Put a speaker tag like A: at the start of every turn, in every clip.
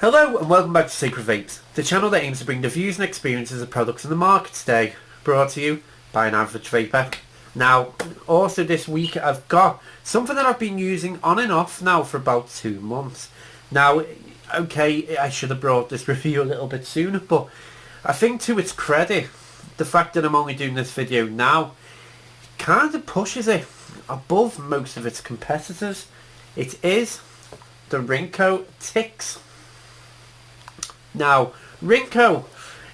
A: Hello and welcome back to Sacred Vapes, the channel that aims to bring the views and experiences of products in the market today, brought to you by an average vapor. Now, also this week I've got something that I've been using on and off now for about 2 months. Now, okay, I should have brought this review a little bit sooner, but I think to its credit, the fact that I'm only doing this video now kind of pushes it above most of its competitors. It is the Rincoe Tix. Now, Rincoe,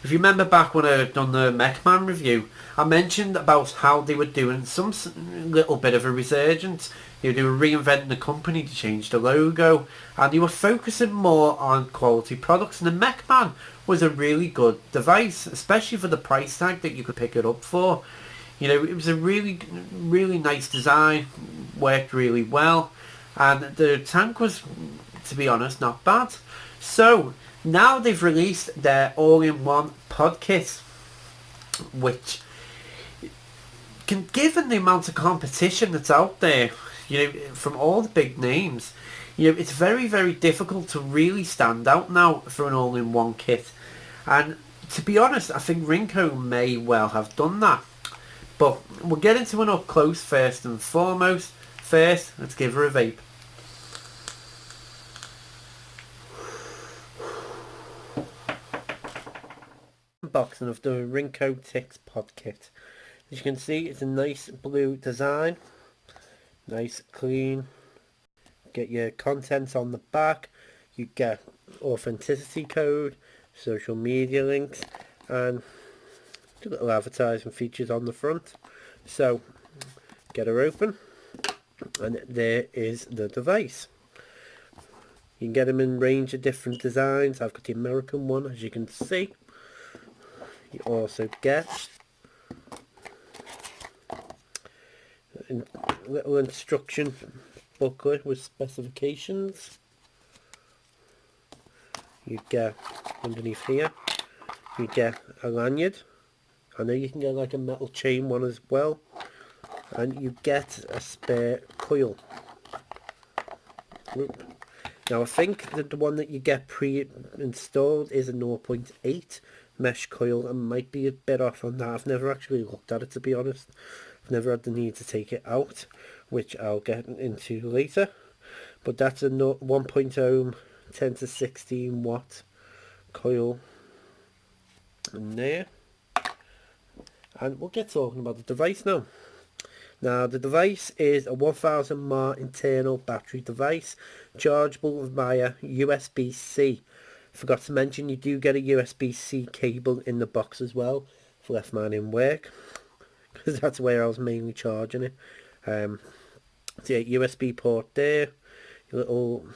A: if you remember back when I done the Mechman review, I mentioned about how they were doing some little bit of a resurgence. They were reinventing the company to change the logo, and they were focusing more on quality products. And the Mechman was a really good device, especially for the price tag that you could pick it up for. You know, it was a really nice design, worked really well, and the tank was, to be honest, not bad. So now they've released their all-in-one pod kit, which, given the amount of competition that's out there, you know, from all the big names, you know, it's very difficult to really stand out now for an all-in-one kit. And to be honest, I think Rincoe may well have done that. But we'll get into an up close first and foremost. First, let's give her a vape. Unboxing of the Rincoe Tix pod kit. As you can see, it's a nice blue design, nice clean. Get your contents on the back, you get authenticity code, social media links, and little advertising features on the front. So get her open, and there is the device. You can get them in a range of different designs. I've got the American one, as you can see. You also get a little instruction booklet with specifications. You get underneath here, you get a lanyard. I know you can get like a metal chain one as well, and you get a spare coil. Now I think that the one that you get pre-installed is a 0.8 mesh coil. I might be a bit off on that. I've never actually looked at it, to be honest. I've never had the need to take it out, which I'll get into later. But that's a 1.0 10 to 16 watt coil in there. And we'll get talking about the device now. Now the device is a 1000 mAh internal battery device, chargeable via USB-C. Forgot to mention you do get a USB-C cable in the box as well. I've left mine in work because that's where I was mainly charging it. So yeah, USB port there, your little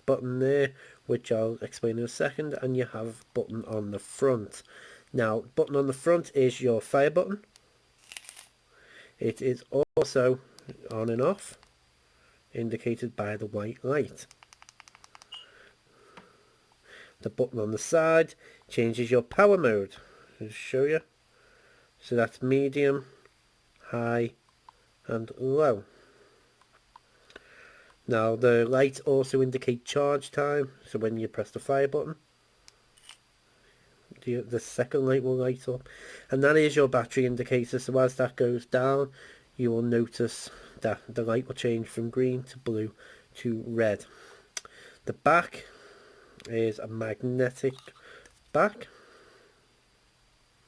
A: button there, which I'll explain in a second, and you have a button on the front. Now, button on the front is your fire button. It is also on and off, indicated by the white light. The button on the side changes your power mode. I'll show you. So that's medium, high, and low. Now the lights also indicate charge time, so when you press the fire button, the second light will light up, and that is your battery indicator. So as that goes down, you will notice that the light will change from green to blue to red. The back is a magnetic back.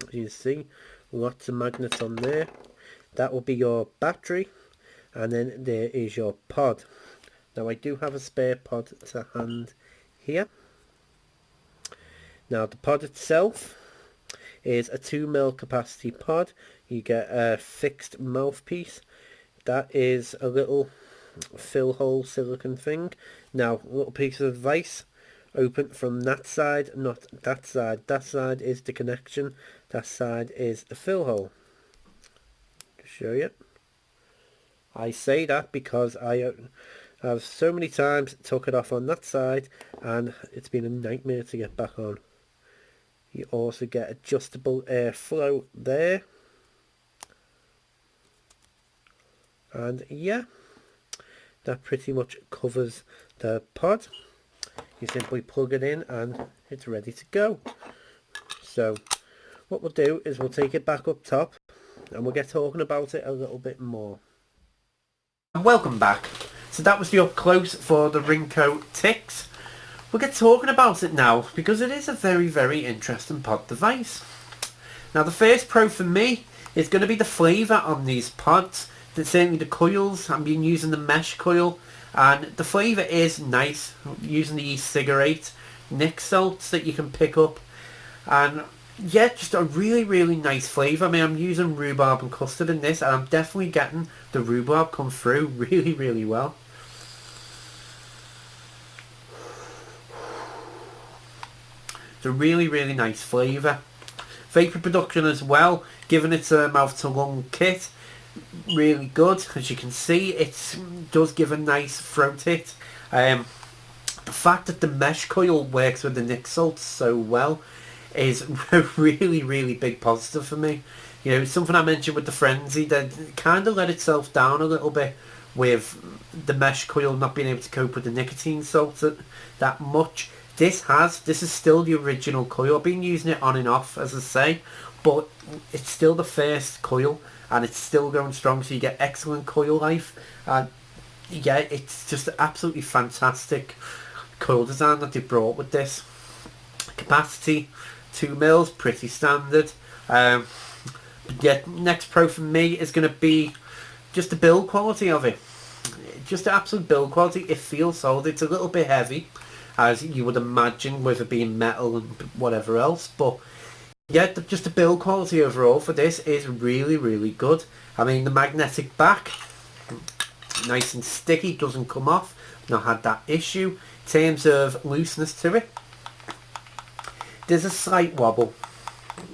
A: As you see, lots of magnets on there. That will be your battery, and then there is your pod. Now I do have a spare pod to hand here. Now the pod itself is a 2 ml capacity pod. You get a fixed mouthpiece. That is a little fill hole silicone thing. Now a little piece of advice, open from that side, not that side. That side is the connection, that side is the fill hole. To show you. I say that because I've so many times took it off on that side and it's been a nightmare to get back on. You also get adjustable airflow there. And yeah, that pretty much covers the pod. You simply plug it in and it's ready to go. So what we'll do is we'll take it back up top and we'll get talking about it a little bit more. Welcome back. So that was the up close for the Rincoe Tix. We'll get talking about it now because it is a very, very interesting pod device. Now the first pro for me is going to be the flavour on these pods. Certainly the coils, I've been using the mesh coil and the flavour is nice, using the e-cigarette nic salts that you can pick up, and yeah, just a really, really nice flavour. I mean, I'm using rhubarb and custard in this and I'm definitely getting the rhubarb come through really, really well. It's a really, really nice flavour. Vapour production as well, given it's a mouth to lung kit, really good. As you can see, it does give a nice throat hit. The fact that the mesh coil works with the nic salts so well is a really, really big positive for me. You know, something I mentioned with the frenzy that kind of let itself down a little bit with the mesh coil not being able to cope with the nicotine salts that much. This is still the original coil. I've been using it on and off, as I say, but it's still the first coil and it's still going strong, so you get excellent coil life. And yeah, it's just absolutely fantastic coil design that they brought with this. Capacity 2 mils, pretty standard. Yeah, next pro for me is going to be just the build quality of it. Just the absolute build quality. It feels solid. It's a little bit heavy, as you would imagine with it being metal and whatever else, but yeah, just the build quality overall for this is really, really good. I mean, the magnetic back, nice and sticky, doesn't come off. Not had that issue. In terms of looseness to it, there's a slight wobble.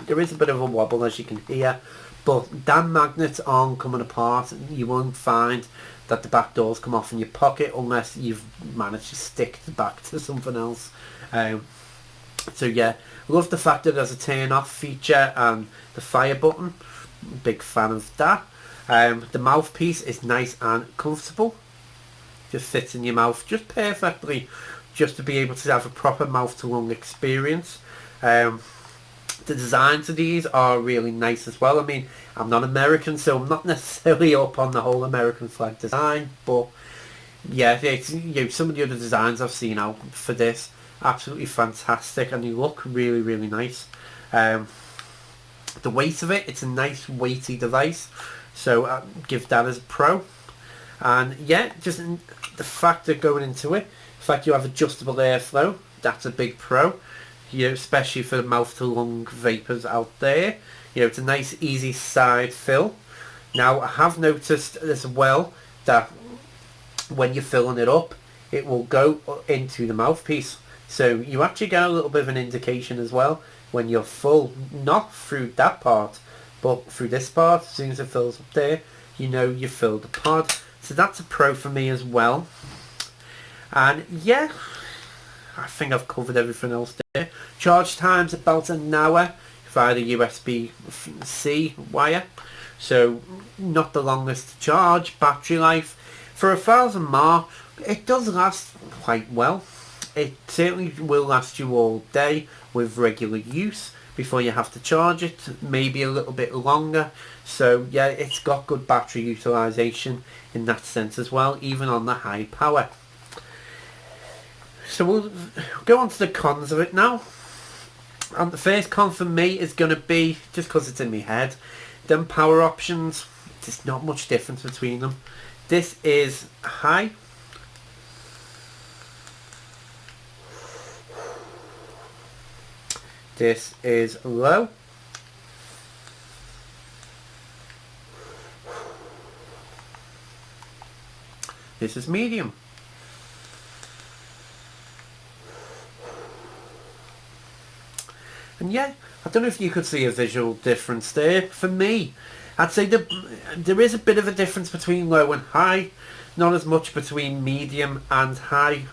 A: There is a bit of a wobble, as you can hear, but damn magnets aren't coming apart. You won't find that the back doors come off in your pocket unless you've managed to stick the back to something else. So yeah, love the fact that there's a turn off feature and the fire button. Big fan of that. The mouthpiece is nice and comfortable. Just fits in your mouth just perfectly, just to be able to have a proper mouth to lung experience. The designs of these are really nice as well. I mean, I'm not American, so I'm not necessarily up on the whole American flag design, but yeah, it's, you know, some of the other designs I've seen out for this, absolutely fantastic, and they look really, really nice. The weight of it, it's a nice weighty device, so I give that as a pro. And yeah, just the fact that going into it, the fact you have adjustable airflow, that's a big pro. You know, especially for the mouth to lung vapors out there. You know, it's a nice easy side fill. Now I have noticed as well that when you're filling it up, it will go into the mouthpiece, so you actually get a little bit of an indication as well when you're full, not through that part but through this part. As soon as it fills up there, you know you filled the pod, so that's a pro for me as well. And yeah, I think I've covered everything else there. Charge time's about an hour via the USB-C wire, so not the longest to charge. Battery life for 1000 mAh, it does last quite well. It certainly will last you all day with regular use before you have to charge it, maybe a little bit longer. So yeah, it's got good battery utilization in that sense as well, even on the high power. So we'll go on to the cons of it now. And the first con for me is going to be, just because it's in my head, them power options. There's not much difference between them. This is high. This is low. This is medium. And yeah, I don't know if you could see a visual difference there. For me, I'd say there is a bit of a difference between low and high, not as much between medium and high.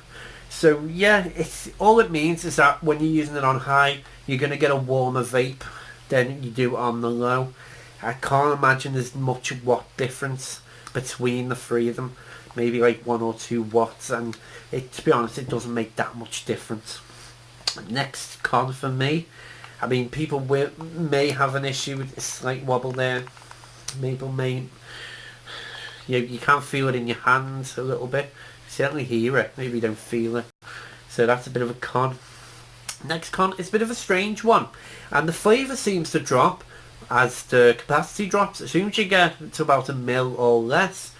A: So yeah, it's all it means is that when you're using it on high, you're going to get a warmer vape than you do on the low. I can't imagine there's much what difference between the three of them. maybe like 1 or 2 watts, and to be honest, it doesn't make that much difference. Next con for me, I mean, people may have an issue with a slight wobble there. Maybe you can feel it in your hands a little bit. You certainly hear it, maybe you don't feel it. So that's a bit of a con. Next con is a bit of a strange one, and the flavour seems to drop as the capacity drops. As soon as you get to about 1 mil or less,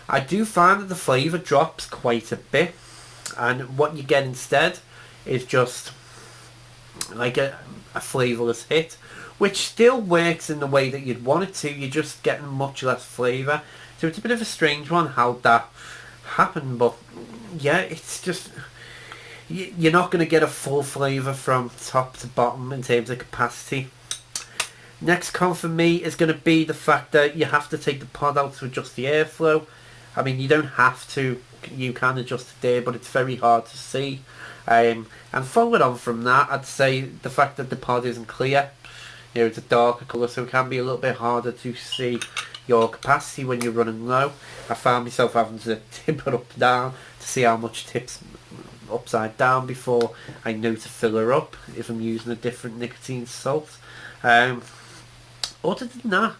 A: I do find that the flavour drops quite a bit, and what you get instead is just like a flavourless hit, which still works in the way that you'd want it to. You're just getting much less flavour. So it's a bit of a strange one how that happened, but yeah, it's just, you're not going to get a full flavour from top to bottom in terms of capacity. Next con for me is going to be the fact that you have to take the pod out to adjust the airflow. I mean, you don't have to, you can adjust it there, but it's very hard to see. And following on from that, I'd say the fact that the pod isn't clear, you know, it's a darker colour, so it can be a little bit harder to see your capacity when you're running low. I found myself having to tip it up down to see how much tips upside down before I know to fill her up if I'm using a different nicotine salt. Other than that,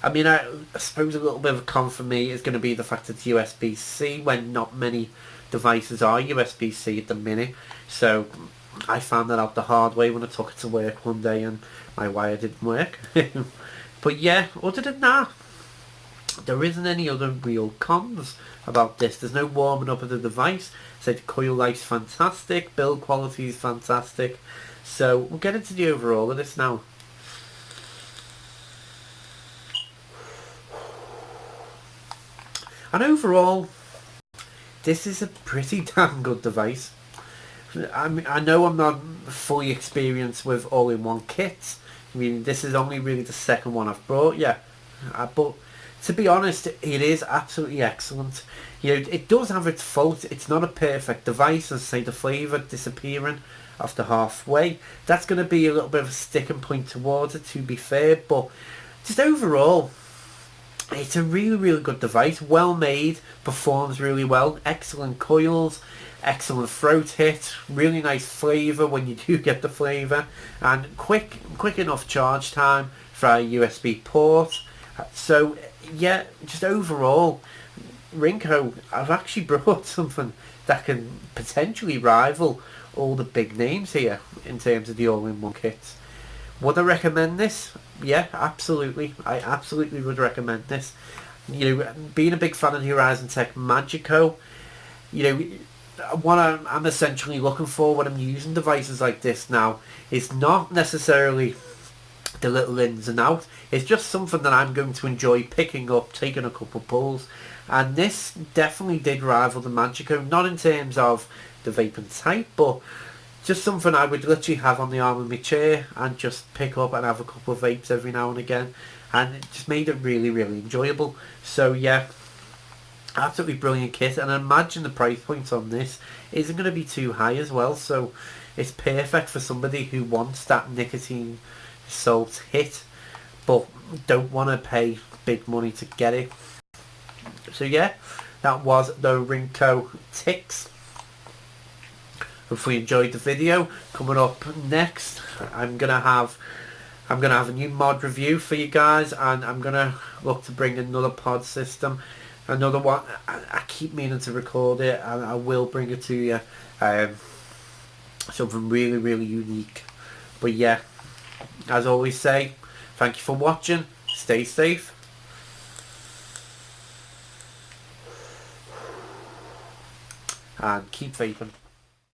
A: I mean, I suppose a little bit of a con for me is going to be the fact that it's USB-C when not many devices are USB-C at the minute. So I found that out the hard way when I took it to work one day and my wire didn't work. But yeah, other than that, there isn't any other real cons about this. There's no warming up of the device. So the coil life's fantastic, build quality is fantastic. So we'll get into the overall of this now. And overall, this is a pretty damn good device. I mean, I know I'm not fully experienced with all-in-one kits. I mean, this is only really the second one I've brought, yeah. But to be honest, it is absolutely excellent. You know, it does have its faults. It's not a perfect device, as say the flavour disappearing after halfway. That's going to be a little bit of a sticking point towards it, to be fair. But just overall, it's a really, really good device. Well made, performs really well. Excellent coils, excellent throat hit, really nice flavour when you do get the flavour, and quick enough charge time for a USB port. So yeah, just overall, Rincoe, I've actually brought something that can potentially rival all the big names here in terms of the all-in-one kits. Would I recommend this? Yeah, absolutely. I absolutely would recommend this. You know, being a big fan of the Horizon Tech Magico, you know, what I'm essentially looking for when I'm using devices like this now is not necessarily the little ins and outs. It's just something that I'm going to enjoy picking up, taking a couple pulls. And this definitely did rival the Magico, not in terms of the vaping type, but just something I would literally have on the arm of my chair and just pick up and have a couple of vapes every now and again, and it just made it really, really enjoyable. So yeah, absolutely brilliant kit, and I imagine the price point on this isn't going to be too high as well, so it's perfect for somebody who wants that nicotine salt hit but don't want to pay big money to get it. So yeah, that was the Rincoe Tix. Hopefully you enjoyed the video. Coming up next, I'm gonna have a new mod review for you guys, and I'm gonna look to bring another pod system, another one. I keep meaning to record it, and I will bring it to you. Something really, really unique. But yeah, as I always say, thank you for watching. Stay safe. And keep vaping.